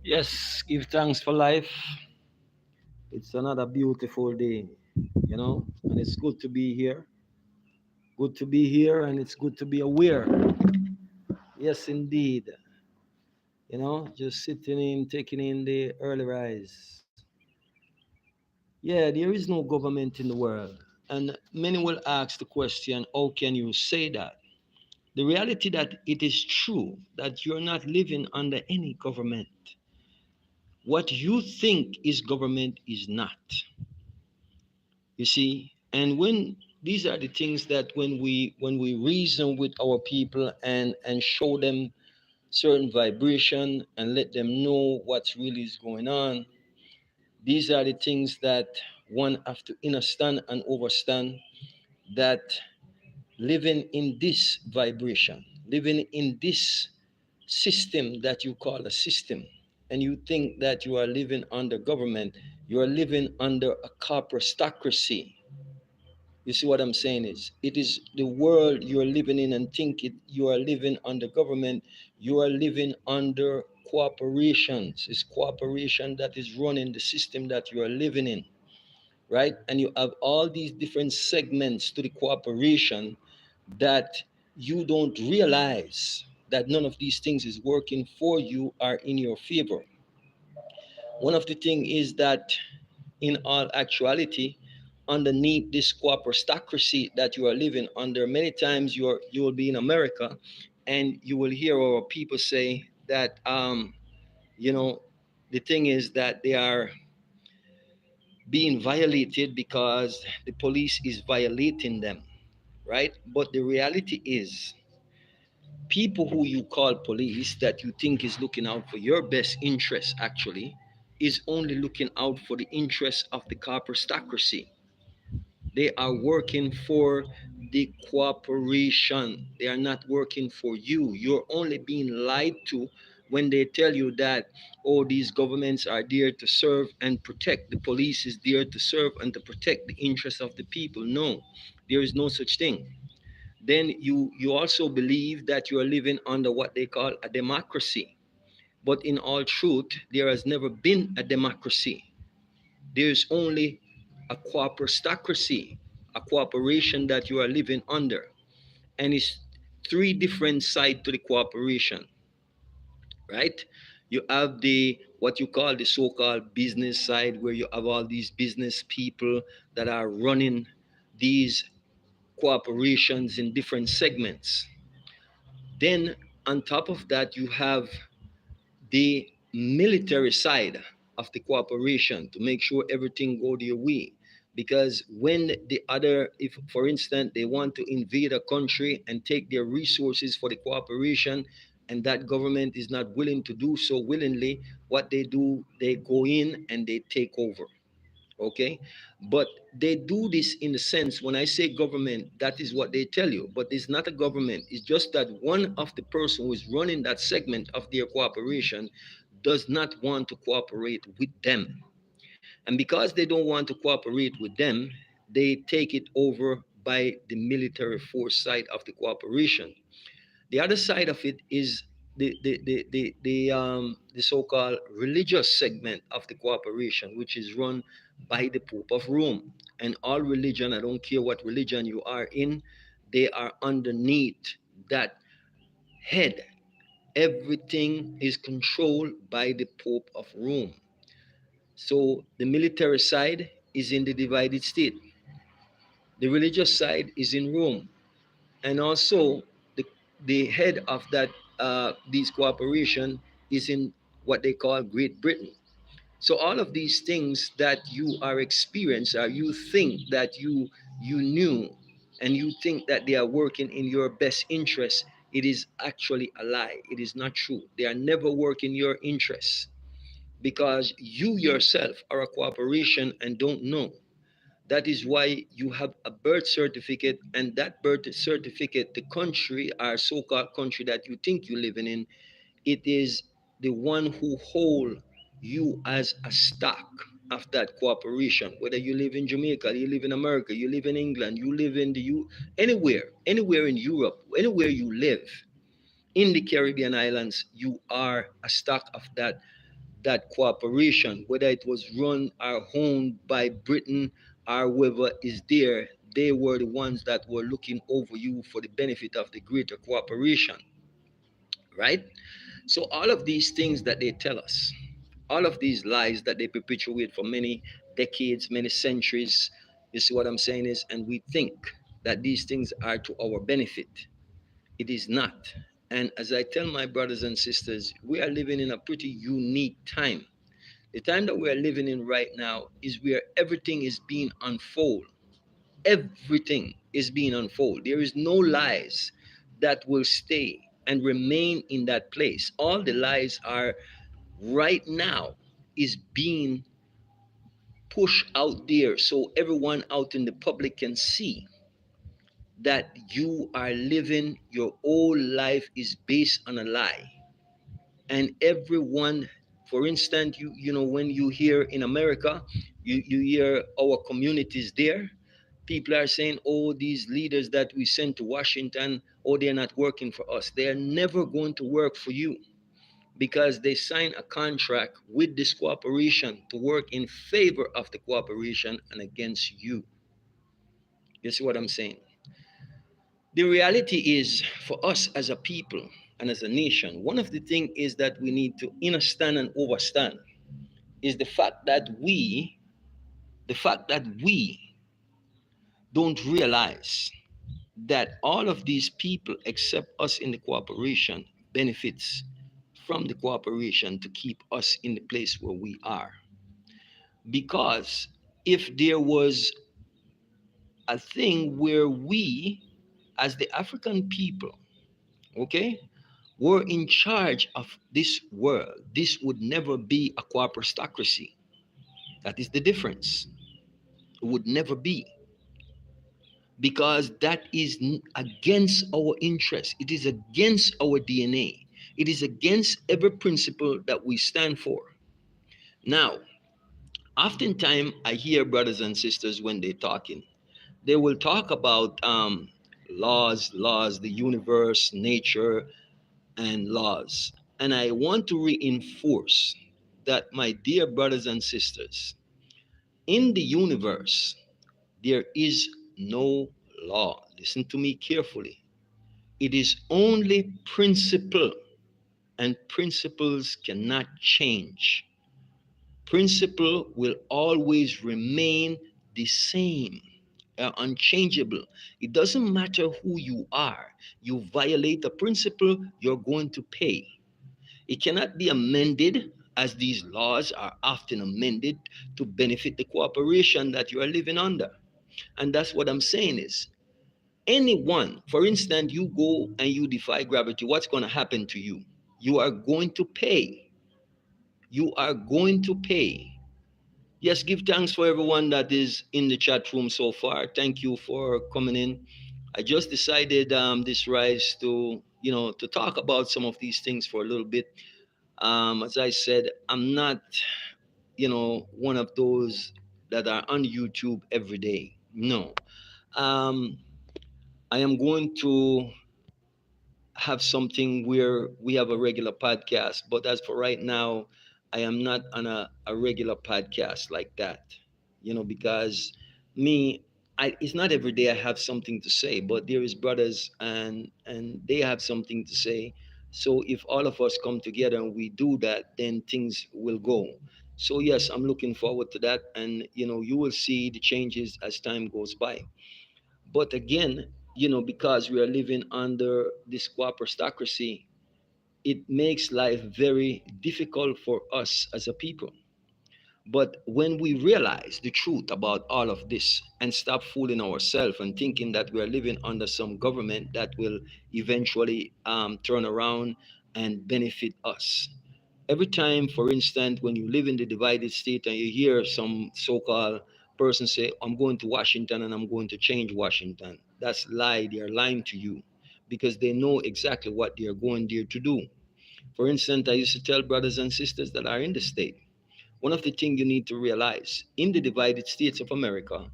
Yes, give thanks for life. It's another beautiful day, and it's good to be here. Good to be here, and it's good to be aware. Yes, indeed. Just sitting in, taking in the early rise. Yeah, there is no government in the world. And many will ask the question, how can you say that? The reality that it is true that you're not living under any government. What you think is government is not. You see, and when these are the things that when we reason with our people and show them certain vibration and let them know what really is going on, these are the things that one have to understand and understand, that living in this vibration, living in this system that you call a system, and you think that you are living under government, you are living under a corporatocracy. You see what I'm saying is, it is the world you are living in, and think it you are living under government. You are living under corporations. It's cooperation that is running the system that you are living in, right? And you have all these different segments to the cooperation that you don't realize that none of these things is working for you or in your favor. One of the things is that in all actuality, underneath this corporatocracy that you are living under, many times you will be in America, and you will hear our people say that you know the thing is that they are being violated because the police is violating them, right? But the reality is, people who you call police that you think is looking out for your best interest actually is only looking out for the interests of the corporatocracy. They are working for the corporation. They are not working for you. You're only being lied to when they tell you that, oh, these governments are there to serve and protect. The police is there to serve and to protect the interests of the people. No, there is no such thing. Then you also believe that you are living under what they call a democracy. But in all truth, there has never been a democracy. There's only a corporatocracy, a cooperation that you are living under. And it's three different sides to the cooperation, right? You have the what you call the so-called business side, where you have all these business people that are running these corporations in different segments. Then on top of that, you have the military side of the cooperation to make sure everything go their way. Because when the other, if for instance they want to invade a country and take their resources for the cooperation, and that government is not willing to do so willingly, what they do, they go in and they take over. Okay, but they do this in the sense, when I say government, that is what they tell you, but it's not a government. It's just that one of the person who is running that segment of their cooperation does not want to cooperate with them, and because they don't want to cooperate with them, they take it over by the military force side of the cooperation. The other side of it is the so-called religious segment of the cooperation, which is run by the Pope of Rome. And all religion, I don't care what religion you are in, they are underneath that head. Everything is controlled by the Pope of Rome. So the military side is in the divided state. The religious side is in Rome, and also the head of that these cooperation is in what they call Great Britain. So all of these things that you are experiencing, or you think that you knew, and you think that they are working in your best interest, it is actually a lie. It is not true. They are never working your interests, because you yourself are a cooperation and don't know. That is why you have a birth certificate, and that birth certificate, the country or so-called country that you think you're living in, it is the one who hold you as a stock of that cooperation. Whether you live in Jamaica, you live in America, you live in England, you live in the anywhere in Europe, anywhere you live in the Caribbean islands, you are a stock of that cooperation, whether it was run or owned by Britain or whoever is there, they were the ones that were looking over you for the benefit of the greater cooperation, right? So all of these things that they tell us, all of these lies that they perpetuate for many decades, many centuries, you see what I'm saying is, and we think that these things are to our benefit. It is not. And as I tell my brothers and sisters, we are living in a pretty unique time. The time that we are living in right now is where everything is being unfolded. Everything is being unfolded. There is no lies that will stay and remain in that place. All the lies are right now is being pushed out there so everyone out in the public can see that you are living your whole life is based on a lie. And everyone, for instance, you know, when you hear in America, you hear our communities there, people are saying, oh, these leaders that we send to Washington, oh, they're not working for us. They're never going to work for you, because they sign a contract with this cooperation to work in favor of the cooperation and against you. You see what I'm saying? The reality is, for us as a people and as a nation, one of the things is that we need to understand and overstand is the fact that we don't realize that all of these people except us in the cooperation benefits from the cooperation to keep us in the place where we are. Because if there was a thing where we, as the African people, okay, were in charge of this world, this would never be a corporatocracy. That is the difference. It would never be, because that is against our interests. It is against our DNA. It is against every principle that we stand for. Now, oftentimes I hear brothers and sisters when they're talking, they will talk about laws, the universe, nature, and laws. And I want to reinforce that, my dear brothers and sisters, in the universe, there is no law. Listen to me carefully. It is only principle, and principles cannot change. Principle will always remain the same, unchangeable. It doesn't matter who you are. You violate a principle, you're going to pay. It cannot be amended, as these laws are often amended to benefit the cooperation that you are living under. And that's what I'm saying is, anyone, for instance, you go and you defy gravity, what's going to happen to you? You are going to pay. You are going to pay. Yes, give thanks for everyone that is in the chat room so far. Thank you for coming in. I just decided this rise to, to talk about some of these things for a little bit. As I said, I'm not, one of those that are on YouTube every day. No. Um, I am going to have something where we have a regular podcast. But as for right now, I am not on a regular podcast like that, because me, it's not every day I have something to say, but there is brothers and they have something to say. So if all of us come together and we do that, then things will go. So yes, I'm looking forward to that, and you will see the changes as time goes by. But again, because we are living under this corporatocracy, it makes life very difficult for us as a people. But when we realize the truth about all of this and stop fooling ourselves and thinking that we are living under some government that will eventually turn around and benefit us. Every time, for instance, when you live in the divided state and you hear some so-called person say, I'm going to Washington and I'm going to change Washington, that's lie. They are lying to you, because they know exactly what they are going there to do. For instance, I used to tell brothers and sisters that are in the state, one of the things you need to realize in the divided states of America,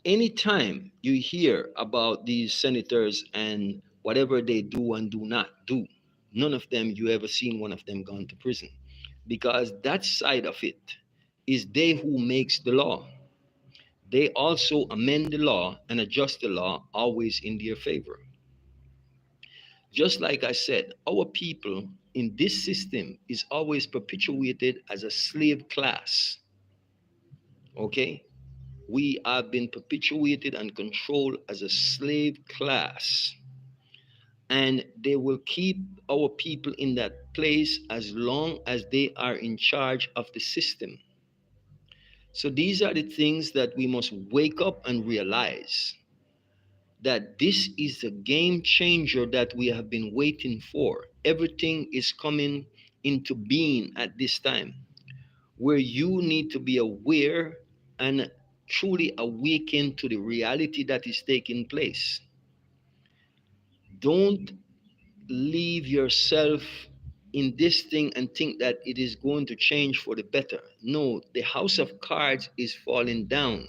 anytime you hear about these senators and whatever they do and do not do, None of them you ever seen one of them gone to prison, because that side of it is they who makes the law. They also amend the law and adjust the law always in their favor. Just like I said, our people in this system is always perpetuated as a slave class. Okay? We have been perpetuated and controlled as a slave class. And they will keep our people in that place as long as they are in charge of the system. So these are the things that we must wake up and realize, that this is a game changer that we have been waiting for. Everything is coming into being at this time, where you need to be aware and truly awaken to the reality that is taking place. Don't leave yourself in this thing and think that it is going to change for the better. No, the house of cards is falling down.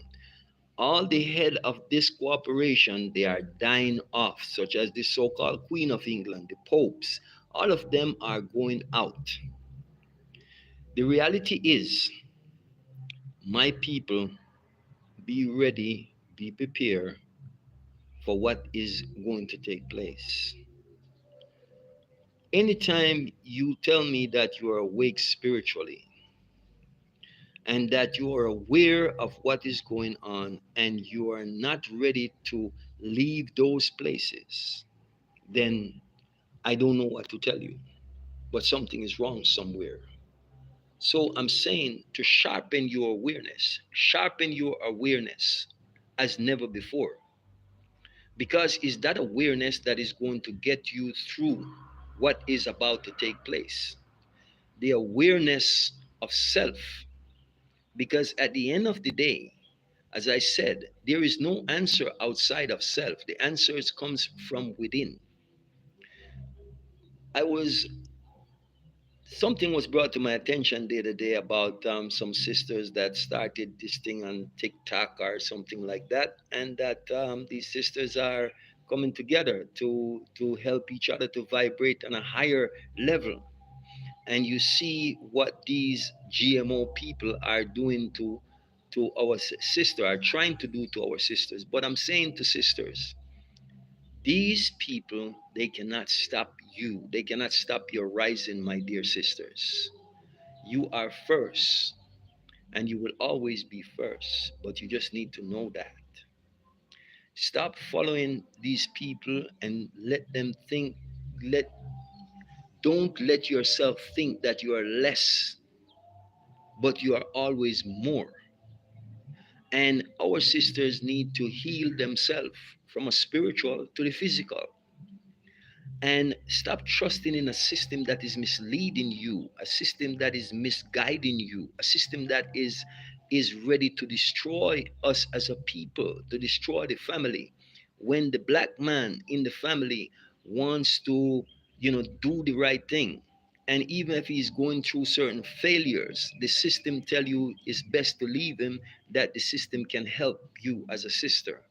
All the head of this cooperation, they are dying off, such as the so-called Queen of England, the popes. All of them are going out. The reality is, my people, be ready, be prepared for what is going to take place. Anytime you tell me that you are awake spiritually and that you are aware of what is going on and you are not ready to leave those places, then I don't know what to tell you, but something is wrong somewhere. So I'm saying to sharpen your awareness as never before, because it's that awareness that is going to get you through what is about to take place. The awareness of self, because at the end of the day, as I said, there is no answer outside of self. The answer comes from within. I was Something was brought to my attention the other day about some sisters that started this thing on TikTok or something like that, and that these sisters are coming together to help each other to vibrate on a higher level. And you see what these GMO people are doing to our sister, are trying to do to our sisters. But I'm saying to sisters, these people, they cannot stop you. They cannot stop your rising, my dear sisters. You are first, and you will always be first, but you just need to know that. Stop following these people and let them think, let don't let yourself think that you are less, but you are always more. And our sisters need to heal themselves from a spiritual to the physical, and stop trusting in a system that is misleading you, a system that is misguiding you, a system that is ready to destroy us as a people, to destroy the family. When the black man in the family wants to, do the right thing, and even if he's going through certain failures, the system tell you it's best to leave him, that the system can help you as a sister.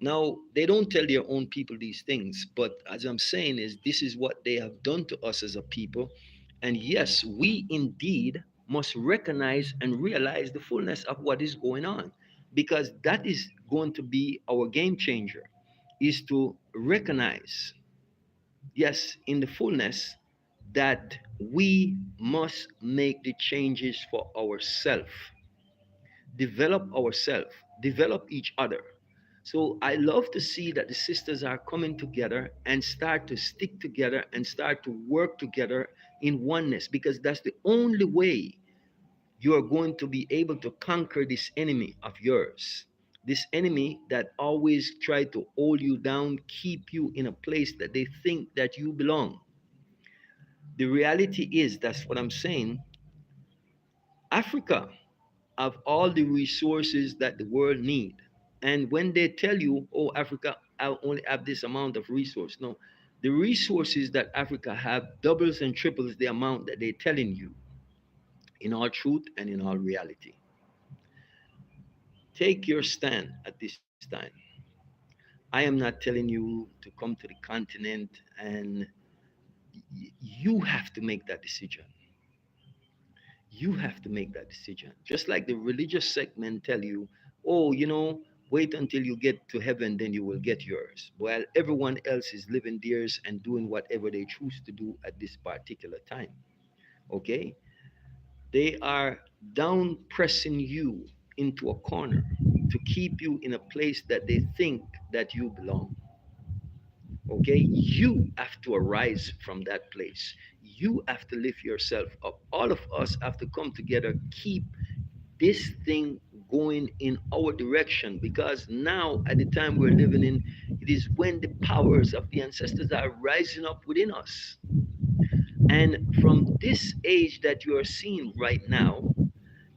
Now, they don't tell their own people these things, but as I'm saying, is this is what they have done to us as a people. And yes, we indeed must recognize and realize the fullness of what is going on, because that is going to be our game changer, is to recognize, yes, in the fullness, that we must make the changes for ourselves, develop ourselves, develop each other. So I love to see that the sisters are coming together and start to stick together and start to work together in oneness, because that's the only way you are going to be able to conquer this enemy of yours. This enemy that always try to hold you down, keep you in a place that they think that you belong. The reality is, that's what I'm saying, Africa have all the resources that the world need. And when they tell you, oh, Africa, I only have this amount of resource, no, the resources that Africa have doubles and triples the amount that they're telling you, in all truth and in all reality. Take your stand at this time. I am not telling you to come to the continent and You have to make that decision. You have to make that decision. Just like the religious segment tell you, oh, wait until you get to heaven, then you will get yours. While everyone else is living theirs and doing whatever they choose to do at this particular time. Okay? They are down pressing you into a corner to keep you in a place that they think that you belong. Okay, you have to arise from that place. You have to lift yourself up. All of us have to come together, keep this thing going in our direction, because now at the time we're living in, it is when the powers of the ancestors are rising up within us. And from this age that you are seeing right now,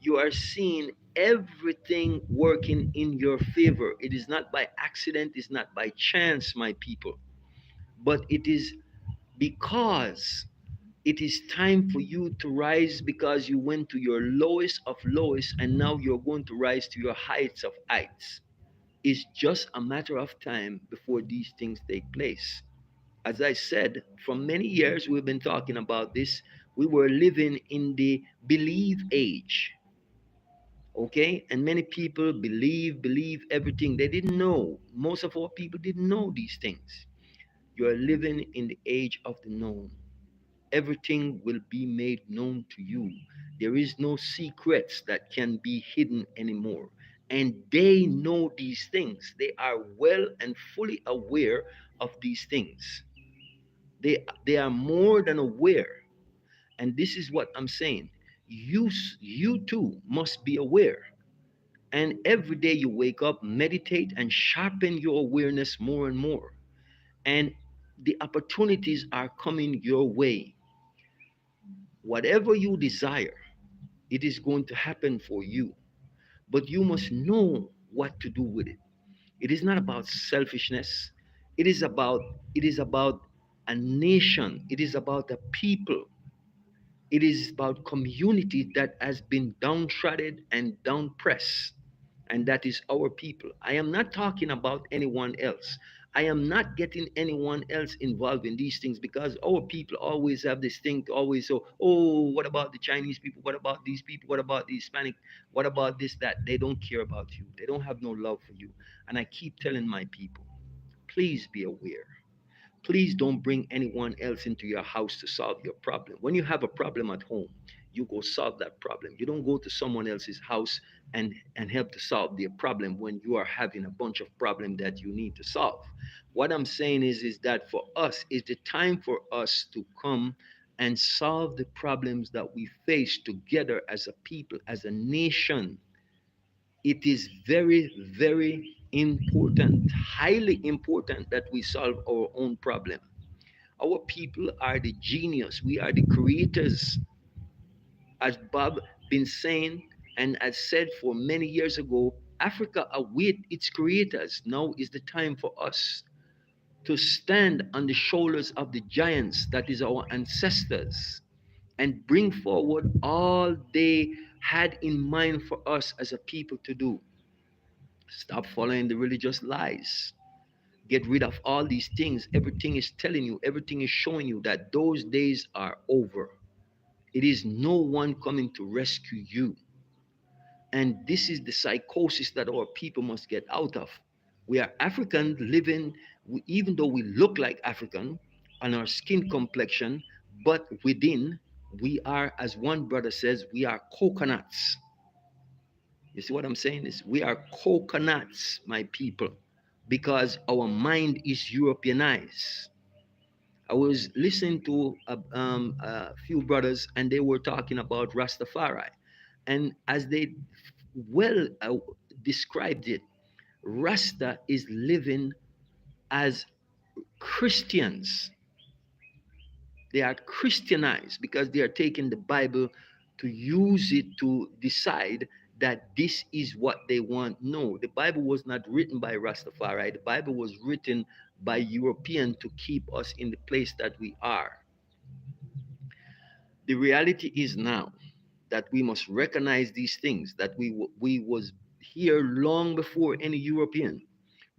you are seeing everything working in your favor. It is not by accident, it's not by chance, my people, but it is because it is time for you to rise, because you went to your lowest of lowest and now you're going to rise to your heights of heights. It's just a matter of time before these things take place. As I said, for many years we've been talking about this. We were living in the believe age. Okay, and many people believe everything. They didn't know. Most of our people didn't know these things. You are living in the age of the known. Everything will be made known to you. There is no secrets that can be hidden anymore. And they know these things. They are well and fully aware of these things. They are more than aware. And this is what I'm saying. You too must be aware. And every day you wake up, meditate, and sharpen your awareness more and more. And the opportunities are coming your way. Whatever you desire, it is going to happen for you. But you must know what to do with it. It is not about selfishness. It is about it is about a nation. It is about a people. It is about community that has been downtrodden and downpressed, and that is our people. I am not talking about anyone else. I am not getting anyone else involved in these things, because our people always have this thing to always so, oh, what about the Chinese people? What about these people? What about the Hispanic? What about this, that? They don't care about you. They don't have no love for you. And I keep telling my people, please be aware. Please don't bring anyone else into your house to solve your problem. When you have a problem at home, you go solve that problem. You don't go to someone else's house and help to solve their problem when you are having a bunch of problems that you need to solve. What I'm saying is that for us, it's the time for us to come and solve the problems that we face together as a people, as a nation. It is very, very important, highly important that we solve our own problem. Our people are the genius. We are the creators. As Bob been saying and as said for many years ago, Africa await its creators. Now is the time for us to stand on the shoulders of the giants, that is our ancestors, and bring forward all they had in mind for us as a people to do. Stop following the religious lies. Get rid of all these things. Everything is telling you, everything is showing you that those days are over. It is no one coming to rescue you. And this is the psychosis that our people must get out of. We are African living, even though we look like African on our skin complexion, but within, we are, as one brother says, we are coconuts. You see what I'm saying? Is we are coconuts, my people, because our mind is Europeanized. I was listening to a few brothers, and they were talking about Rastafari, and as they well described it, Rasta is living as Christians. They are Christianized because they are taking the Bible to use it to decide that this is what they want. No, the Bible was not written by Rastafari. The Bible was written by European to keep us in the place that we are. The reality is now that we must recognize these things, that we was here long before any European.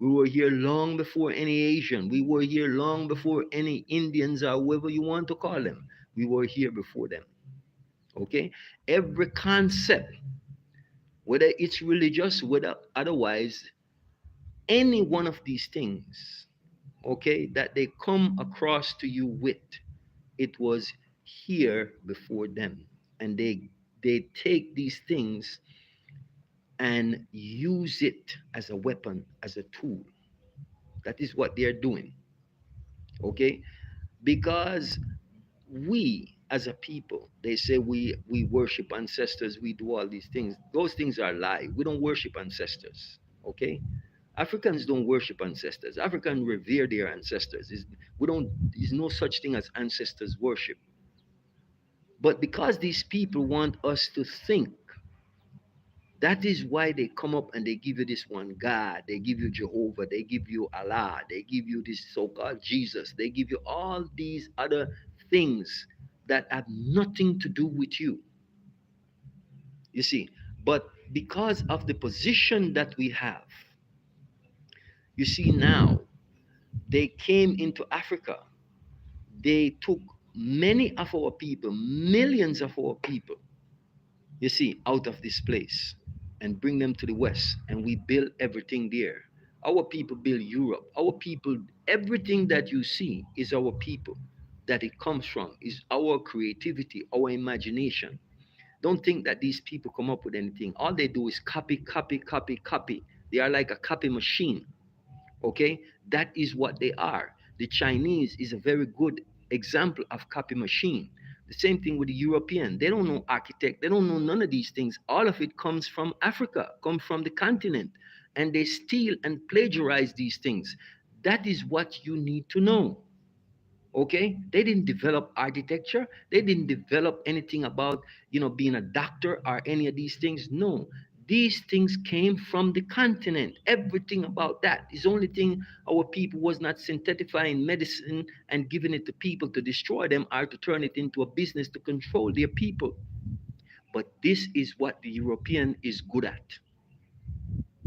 We were here long before any Asian. We were here long before any Indians or whoever you want to call them. We were here before them. Okay? Every concept, whether it's religious, whether otherwise, any one of these things, okay, that they come across to you with, it was here before them. And they take these things and use it as a weapon, as a tool. That is what they're doing. Okay? Because we as a people, they say we worship ancestors, we do all these things. Those things are lie. We don't worship ancestors. Okay? Africans don't worship ancestors. Africans revere their ancestors. We don't. There's no such thing as ancestors worship. But because these people want us to think, that is why they come up and they give you this one God. They give you Jehovah. They give you Allah. They give you this so-called Jesus. They give you all these other things that have nothing to do with you. You see, but because of the position that we have, you see now, they came into Africa. They took many of our people, millions of our people, you see, out of this place and bring them to the West. And we build everything there. Our people build Europe. Our people, everything that you see is our people that it comes from, is our creativity, our imagination. Don't think that these people come up with anything. All they do is copy, copy, copy, copy. They are like a copy machine. Okay, that is what they are. The Chinese is a very good example of copy machine. The same thing with the European. They don't know architect. They don't know none of these things. All of it comes from Africa, comes from the continent, and they steal and plagiarize these things. That is what you need to know. Okay, they didn't develop architecture. They didn't develop anything about being a doctor or any of these things. No, these things came from the continent. Everything about that is the only thing our people was not synthetifying medicine and giving it to people to destroy them or to turn it into a business to control their people. But this is what the European is good at,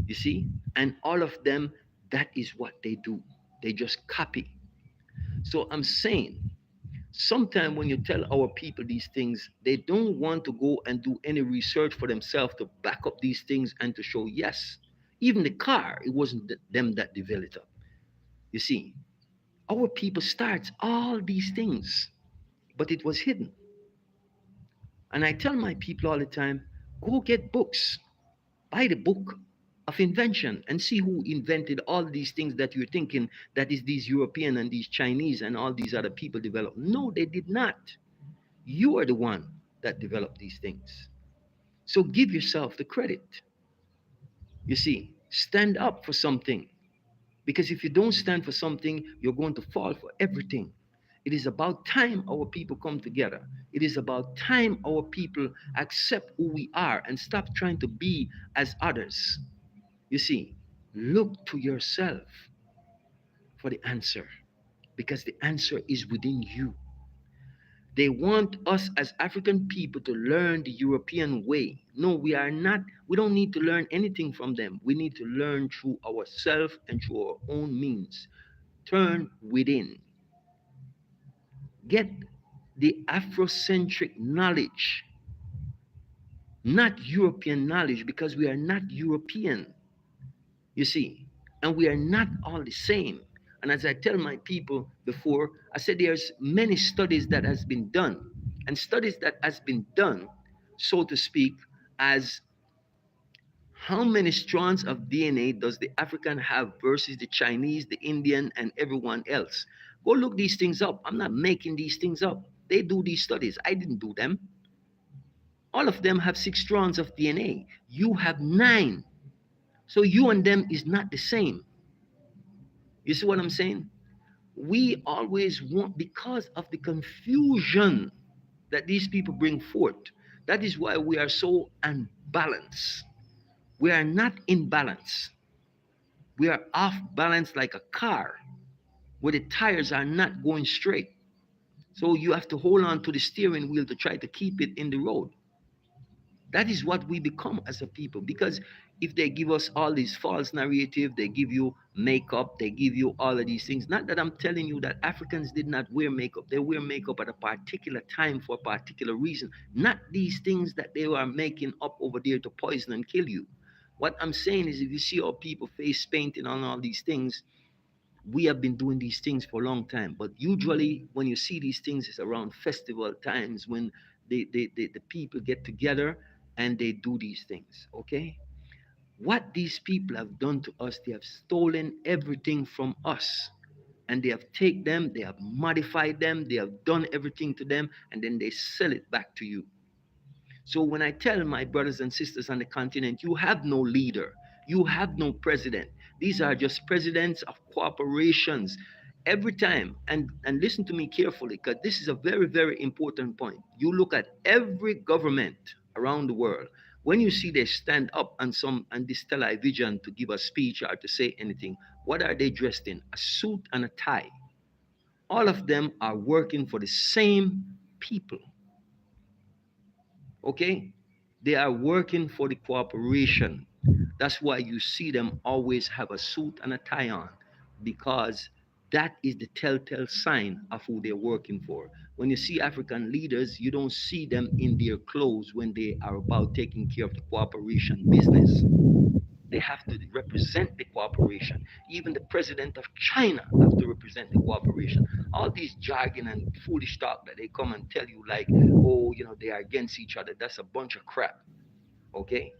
you see. And all of them, that is what they do. They just copy. So I'm saying, sometimes when you tell our people these things, they don't want to go and do any research for themselves to back up these things and to show, yes, even the car, it wasn't them that developed it. You see, our people starts all these things, but it was hidden. And I tell my people all the time, go get books, buy the book of invention and see who invented all these things that you're thinking that is these European and these Chinese and all these other people developed. No, they did not. You are the one that developed these things. So give yourself the credit. You see, stand up for something. Because if you don't stand for something, you're going to fall for everything. It is about time our people come together. It is about time our people accept who we are and stop trying to be as others. You see, look to yourself for the answer because the answer is within you. They want us as African people to learn the European way. No, we are not, we don't need to learn anything from them. We need to learn through ourselves and through our own means. Turn within. Get the Afrocentric knowledge, not European knowledge, because we are not European, you see, and we are not all the same. And as I tell my people before, I said there's many studies that has been done, and studies that has been done, so to speak, as how many strands of DNA does the African have versus the Chinese, the Indian, and everyone else? Go look these things up. I'm not making these things up. They do these studies. I didn't do them. All of them have 6 strands of DNA. You have 9. So you and them is not the same. You see what I'm saying? We always want, because of the confusion that these people bring forth, that is why we are so unbalanced. We are not in balance. We are off balance like a car where the tires are not going straight. So you have to hold on to the steering wheel to try to keep it in the road. That is what we become as a people. Because if they give us all these false narrative, they give you makeup, they give you all of these things. Not that I'm telling you that Africans did not wear makeup. They wear makeup at a particular time for a particular reason. Not these things that they are making up over there to poison and kill you. What I'm saying is, if you see our people face painting on all these things, we have been doing these things for a long time. But usually, when you see these things, it's around festival times when the people get together and they do these things. Okay? What these people have done to us, they have stolen everything from us. And they have taken them, they have modified them, they have done everything to them, and then they sell it back to you. So when I tell my brothers and sisters on the continent, you have no leader, you have no president. These are just presidents of corporations. Every time, and listen to me carefully, because this is a very, very important point. You look at every government around the world. When you see they stand up on this television to give a speech or to say anything, what are they dressed in? A suit and a tie. All of them are working for the same people. Okay? They are working for the corporation. That's why you see them always have a suit and a tie on, because that is the telltale sign of who they're working for. When you see African leaders, you don't see them in their clothes when they are about taking care of the corporation business. They have to represent the cooperation. Even the president of China have to represent the cooperation. All these jargon and foolish talk that they come and tell you, like, oh, they are against each other. That's a bunch of crap. Okay?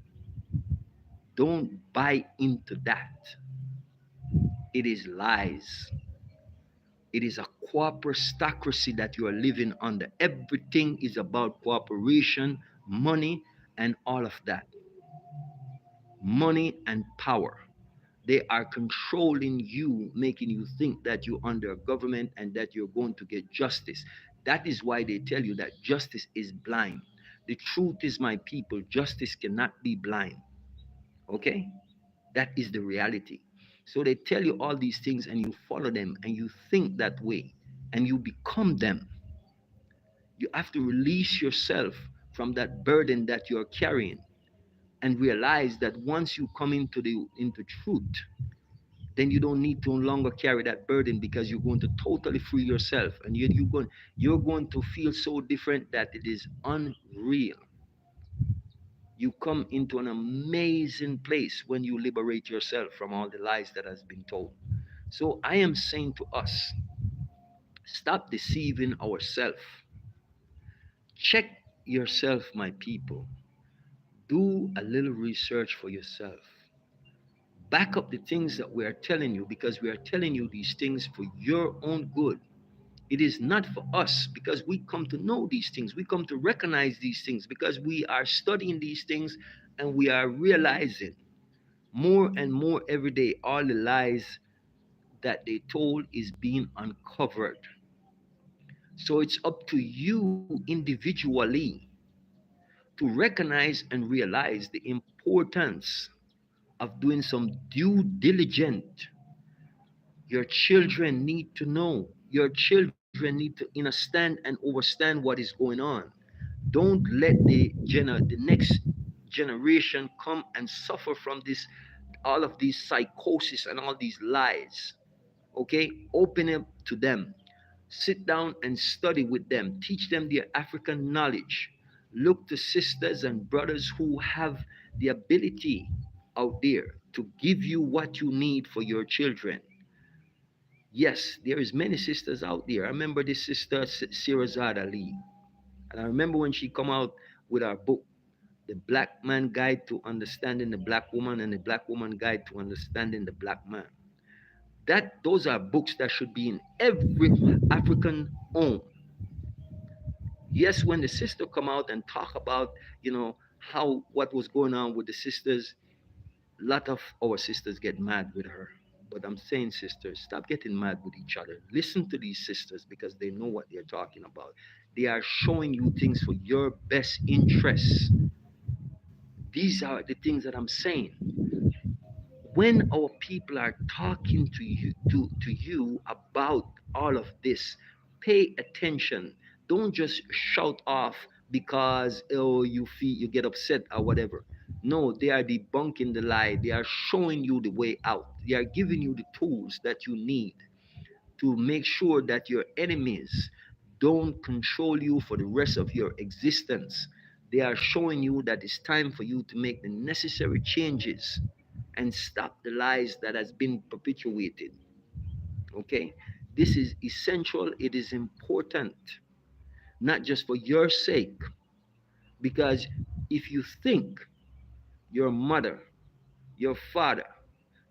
Don't buy into that. It is lies. It is a corporatocracy that you are living under. Everything is about cooperation, money, and all of that. Money and power. They are controlling you, making you think that you're under a government and that you're going to get justice. That is why they tell you that justice is blind. The truth is, my people, justice cannot be blind. Okay? That is the reality. So they tell you all these things and you follow them and you think that way and you become them. You have to release yourself from that burden that you're carrying and realize that once you come into truth, then you don't need to no longer carry that burden, because you're going to totally free yourself, and you're going to feel so different that it is unreal. You come into an amazing place when you liberate yourself from all the lies that has been told. So I am saying to us, stop deceiving ourselves. Check yourself, my people. Do a little research for yourself. Back up the things that we are telling you, because we are telling you these things for your own good. It is not for us, because we come to know these things. We come to recognize these things because we are studying these things, and we are realizing more and more every day all the lies that they told is being uncovered. So it's up to you individually to recognize and realize the importance of doing some due diligence. Your children need to know. Your children need to understand and understand what is going on. Don't let the next generation come and suffer from this, all of these psychosis and all these lies. Okay, open up to them. Sit down and study with them. Teach them their African knowledge. Look to sisters and brothers who have the ability out there to give you what you need for your children. Yes, there is many sisters out there. I remember this sister Sirazada Lee, and I remember when she come out with our book, The Black Man Guide to Understanding the Black Woman and the Black Woman Guide to Understanding the Black Man. That those are books that should be in every African home. Yes, when the sister come out and talk about, how what was going on with the sisters, a lot of our sisters get mad with her. But I'm saying, sisters, stop getting mad with each other. Listen to these sisters, because they know what they're talking about. They are showing you things for your best interests. These are the things that I'm saying. When our people are talking to you about all of this, pay attention. Don't just shout off because oh you feel you get upset or whatever. No, they are debunking the lie. They are showing you the way out. They are giving you the tools that you need to make sure that your enemies don't control you for the rest of your existence. They are showing you that it's time for you to make the necessary changes and stop the lies that has been perpetuated. Okay? This is essential. It is important, not just for your sake, because if you think your mother, your father,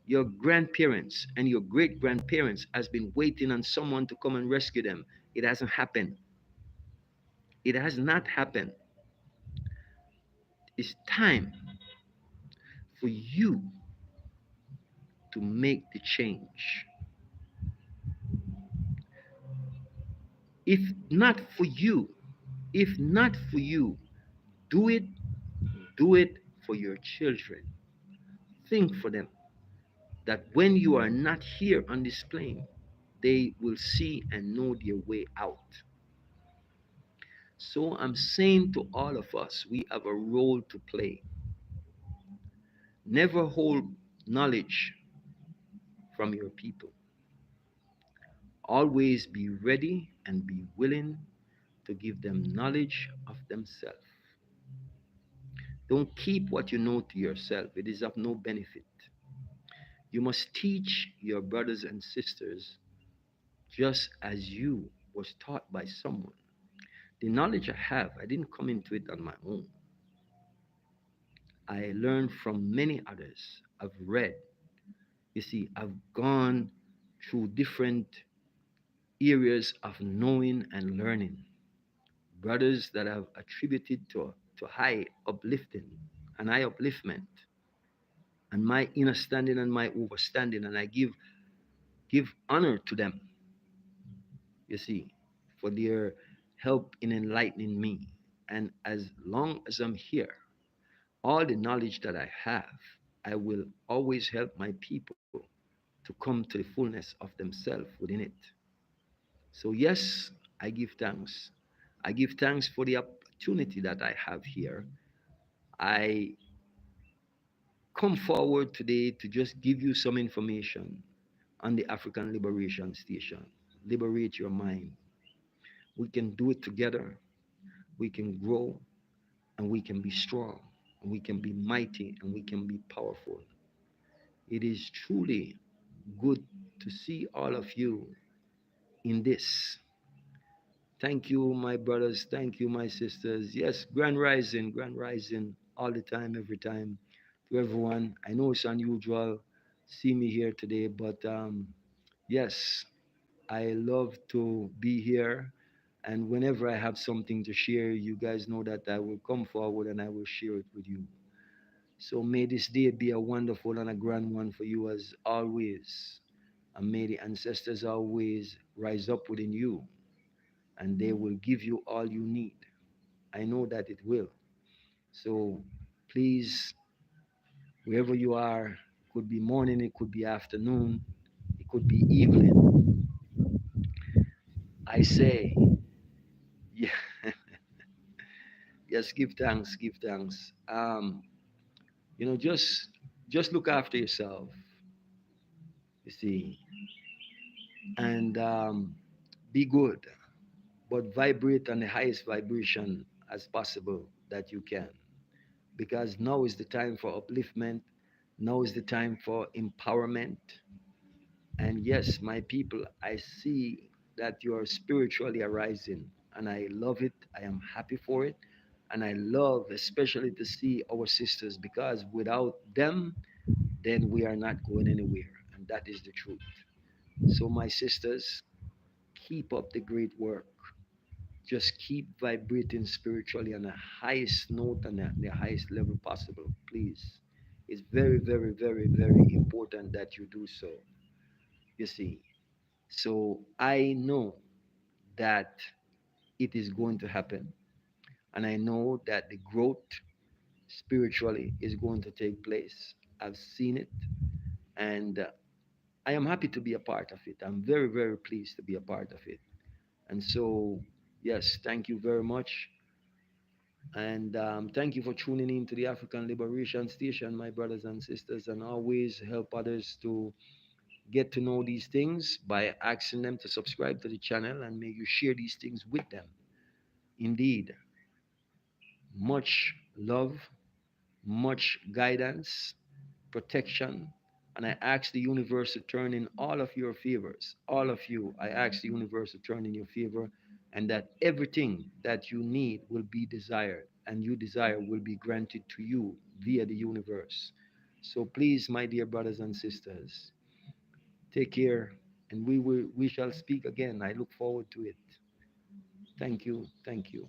your grandparents, and your great grandparents has been waiting on someone to come and rescue them, it hasn't happened. It has not happened. It's time for you to make the change. If not for you, if not for you, do it, do it for your children. Think for them that when you are not here on this plane, they will see and know their way out. So I'm saying to all of us, we have a role to play. Never hold knowledge from your people. Always be ready and be willing to give them knowledge of themselves. Don't keep what you know to yourself. It is of no benefit. You must teach your brothers and sisters just as you was taught by someone. The knowledge I have, I didn't come into it on my own. I learned from many others. I've read. You see, I've gone through different areas of knowing and learning. Brothers that have attributed to high uplifting and high upliftment and my inner standing and my overstanding, and I give honor to them, you see, for their help in enlightening me. And as long as I'm here, all the knowledge that I have, I will always help my people to come to the fullness of themselves within it. So, yes, I give thanks. I give thanks for the opportunity that I have here. I come forward today to just give you some information on the African Liberation Station. Liberate your mind. We can do it together. We can grow and we can be strong and we can be mighty and we can be powerful. It is truly good to see all of you in this. Thank you, my brothers. Thank you, my sisters. Yes, grand rising all the time, every time to everyone. I know it's unusual see me here today, but yes, I love to be here. And whenever I have something to share, you guys know that I will come forward and I will share it with you. So may this day be a wonderful and a grand one for you as always. And may the ancestors always rise up within you and they will give you all you need. I know that it will. So please, wherever you are, it could be morning, it could be afternoon, it could be evening. I say, yeah, yes, give thanks, give thanks. Just look after yourself, you see, and be good, but vibrate on the highest vibration as possible that you can. Because now is the time for upliftment, now is the time for empowerment. And yes, my people, I see that you are spiritually arising, and I love it. I am happy for it. And I love especially to see our sisters because without them, then we are not going anywhere. And that is the truth. So, my sisters, keep up the great work. Just keep vibrating spiritually on the highest note and the highest level possible, please. It's very, very, very, very important that you do so. You see, so I know that it is going to happen, and I know that the growth spiritually is going to take place. I've seen it, and I am happy to be a part of it. I'm very, very pleased to be a part of it. And so, yes, thank you very much. And thank you for tuning in to the African Liberation Station, my brothers and sisters, and always help others to get to know these things by asking them to subscribe to the channel and may you share these things with them. Indeed, much love, much guidance, protection, and I ask the universe to turn in all of your favors. All of you, I ask the universe to turn in your favor, and that everything that you need will be desired, and you desire will be granted to you via the universe. So please, my dear brothers and sisters, take care, and we shall speak again. I look forward to it. Thank you. Thank you.